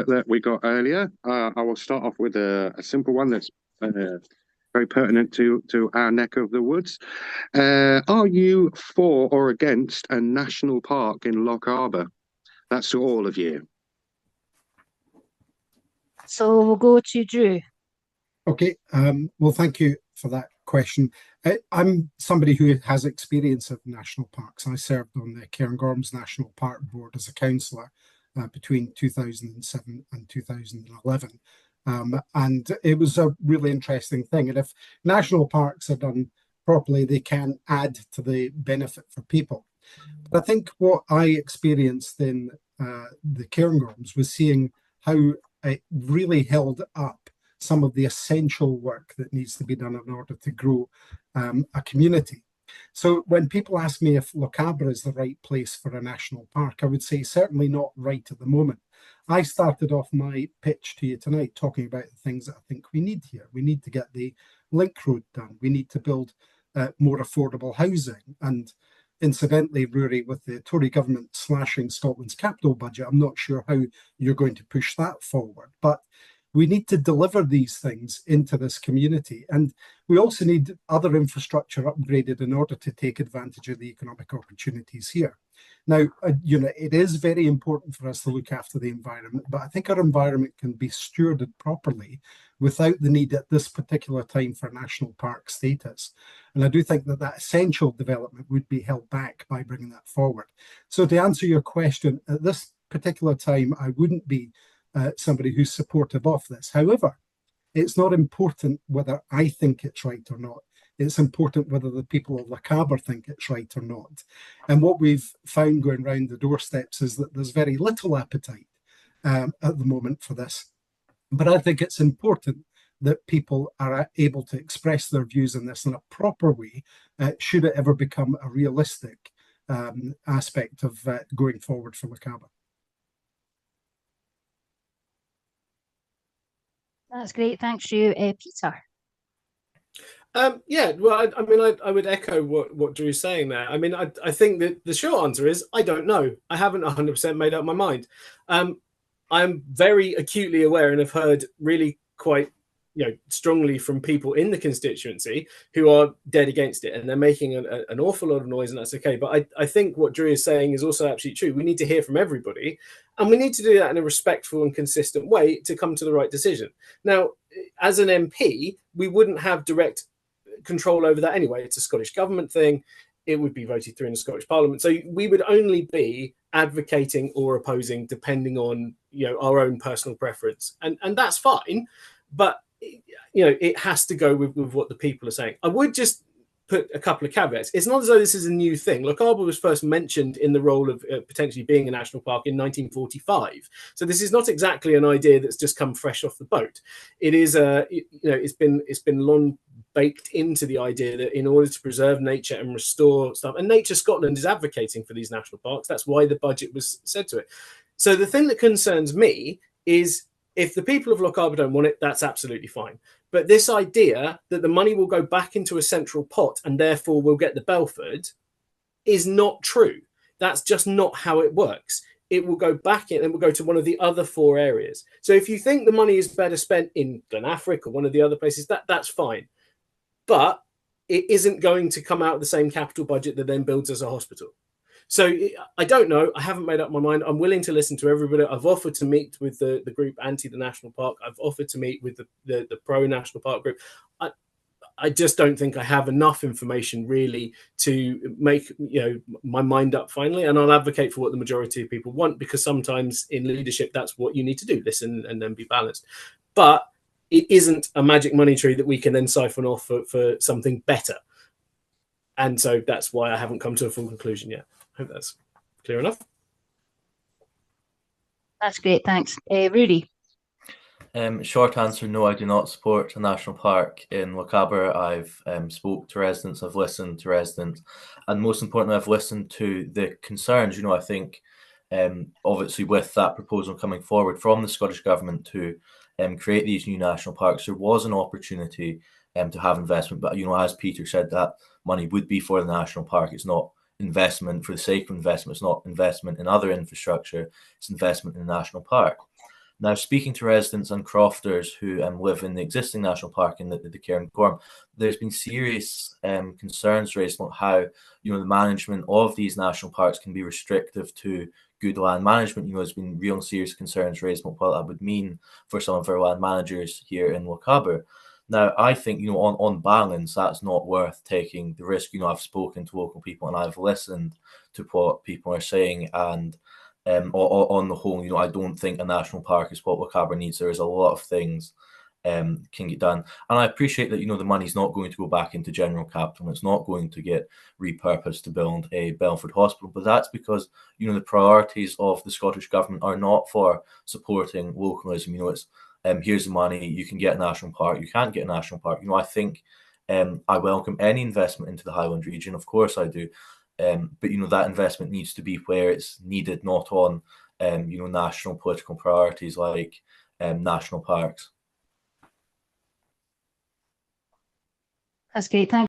that we got earlier. I will start off with a simple one that's very pertinent to our neck of the woods. Are you for or against a national park in Lochaber? That's to all of you. So we'll go to Drew. Okay, well, thank you for that question. I'm somebody who has experience of national parks. I served on the Cairngorms National Park Board as a councillor between 2007 and 2011. And it was a really interesting thing. And if national parks are done properly, they can add to the benefit for people. But I think what I experienced in the Cairngorms was seeing how it really held up some of the essential work that needs to be done in order to grow a community. So when people ask me if Lochaber is the right place for a national park, I would say certainly not right at the moment. I started off my pitch to you tonight talking about the things that I think we need here. We need to get the link road done. We need to build more affordable housing. And incidentally, Rory, with the Tory government slashing Scotland's capital budget, I'm not sure how you're going to push that forward. But we need to deliver these things into this community. And we also need other infrastructure upgraded in order to take advantage of the economic opportunities here. Now, it is very important for us to look after the environment, but I think our environment can be stewarded properly without the need at this particular time for national park status. And I do think that that essential development would be held back by bringing that forward. So to answer your question, at this particular time, I wouldn't be somebody who's supportive of this. However, it's not important whether I think it's right or not. It's important whether the people of Lochaber think it's right or not. And what we've found going round the doorsteps is that there's very little appetite at the moment for this. But I think it's important that people are able to express their views on this in a proper way, should it ever become a realistic aspect of going forward for Lochaber. That's great. Thanks, Drew. Peter. Yeah, well, I mean, I would echo what Drew's saying there. I mean, I think that the short answer is I don't know. I haven't 100% made up my mind. I'm very acutely aware and have heard really quite strongly from people in the constituency who are dead against it, and they're making an awful lot of noise, and that's okay. But I think what Drew is saying is also absolutely true. We need to hear from everybody, and we need to do that in a respectful and consistent way to come to the right decision. Now, as an MP, we wouldn't have direct control over that anyway. It's a Scottish government thing. It would be voted through in the Scottish Parliament. So we would only be advocating or opposing depending on our own personal preference, and that's fine. But it has to go with what the people are saying. I would just put a couple of caveats. It's not as though this is a new thing. Lochaber was first mentioned in the role of potentially being a national park in 1945. So this is not exactly an idea that's just come fresh off the boat. It is it's been long baked into the idea that in order to preserve nature and restore stuff, and Nature Scotland is advocating for these national parks. That's why the budget was said to it. So the thing that concerns me is, if the people of Lochaber don't want it, that's absolutely fine. But this idea that the money will go back into a central pot and therefore we'll get the Belford is not true. That's just not how it works. It will go back in and will go to one of the other 4 areas. So if you think the money is better spent in Glenafric or one of the other places, that's fine. But it isn't going to come out of the same capital budget that then builds us a hospital. So I don't know. I haven't made up my mind. I'm willing to listen to everybody. I've offered to meet with the group anti the national park. I've offered to meet with the pro national park group. I just don't think I have enough information really to make my mind up finally. And I'll advocate for what the majority of people want, because sometimes in leadership that's what you need to do: listen and then be balanced. But it isn't a magic money tree that we can then siphon off for something better. And so that's why I haven't come to a full conclusion yet. I hope that's clear enough. That's great, thanks. Rudy. Short answer, no, I do not support a national park in Lochaber. I've spoke to residents, I've listened to residents, and most importantly, I've listened to the concerns. I think obviously with that proposal coming forward from the Scottish Government to create these new national parks, there was an opportunity to have investment. But, as Peter said, that money would be for the national park. It's not investment for the sake of investment. It's not investment in other infrastructure. It's investment in the national park. Now, speaking to residents and crofters who live in the existing national park in the Cairngorm, there's been serious concerns raised about how, you know, the management of these national parks can be restrictive to good land management. You know, there's been real serious concerns raised about what that would mean for some of our land managers here in Lochaber. Now, I think, you know, on balance, that's not worth taking the risk. You know, I've spoken to local people and I've listened to what people are saying, and on the whole, you know, I don't think a national park is what Lochaber needs. There is a lot of things can get done, and I appreciate that, you know, the money's not going to go back into general capital. It's not going to get repurposed to build a Belford hospital, but that's because, you know, the priorities of the Scottish government are not for supporting localism. You know, it's here's the money, you can get a national park, you can't get a national park. You know, I think I welcome any investment into the Highland region, of course I do. But, you know, that investment needs to be where it's needed, not on, you know, national political priorities like national parks. That's great. Thank